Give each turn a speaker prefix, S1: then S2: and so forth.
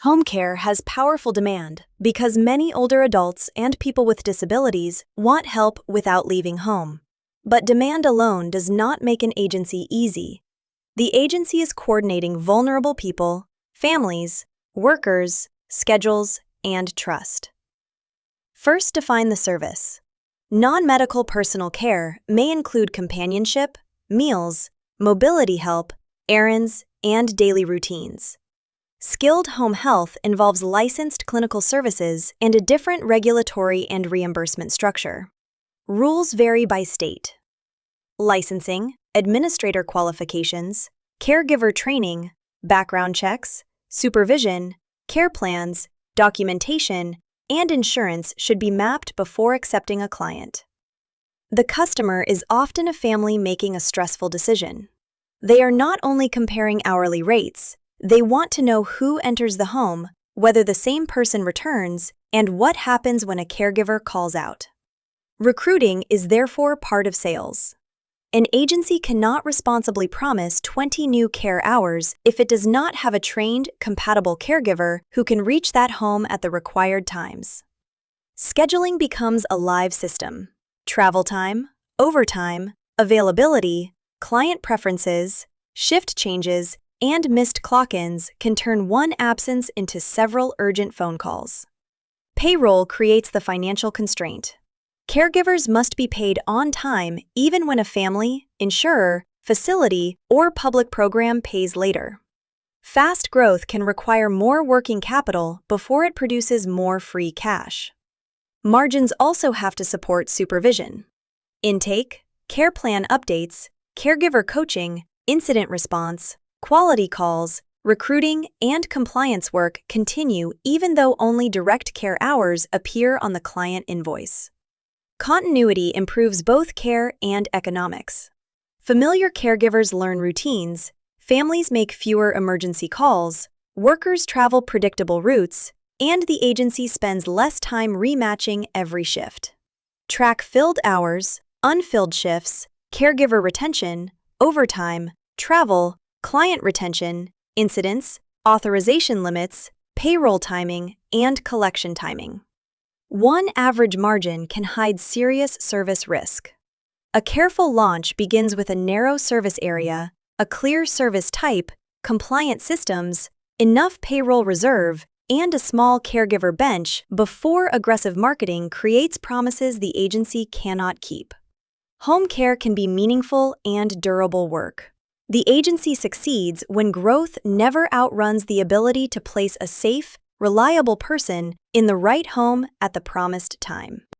S1: Home care has powerful demand because many older adults and people with disabilities want help without leaving home. But demand alone does not make an agency easy. The agency is coordinating vulnerable people, families, workers, schedules, and trust. First, define the service. Non-medical personal care may include companionship, meals, mobility help, errands, and daily routines. Skilled home health involves licensed clinical services and a different regulatory and reimbursement structure. Rules vary by state. Licensing, administrator qualifications, caregiver training, background checks, supervision, care plans, documentation, and insurance should be mapped before accepting a client. The customer is often a family making a stressful decision. They are not only comparing hourly rates, they want to know who enters the home, whether the same person returns, and what happens when a caregiver calls out. Recruiting is therefore part of sales. An agency cannot responsibly promise 20 new care hours if it does not have a trained, compatible caregiver who can reach that home at the required times. Scheduling becomes a live system. Travel time, overtime, availability, client preferences, shift changes, and missed clock-ins can turn one absence into several urgent phone calls. Payroll creates the financial constraint. Caregivers must be paid on time even when a family, insurer, facility, or public program pays later. Fast growth can require more working capital before it produces more free cash. Margins also have to support supervision. Intake, care plan updates, caregiver coaching, incident response, quality calls, recruiting, and compliance work continue even though only direct care hours appear on the client invoice. Continuity improves both care and economics. Familiar caregivers learn routines, families make fewer emergency calls, workers travel predictable routes, and the agency spends less time rematching every shift. Track filled hours, unfilled shifts, caregiver retention, overtime, travel, client retention, incidents, authorization limits, payroll timing, and collection timing. One average margin can hide serious service risk. A careful launch begins with a narrow service area, a clear service type, compliant systems, enough payroll reserve, and a small caregiver bench before aggressive marketing creates promises the agency cannot keep. Home care can be meaningful and durable work. The agency succeeds when growth never outruns the ability to place a safe, reliable person in the right home at the promised time.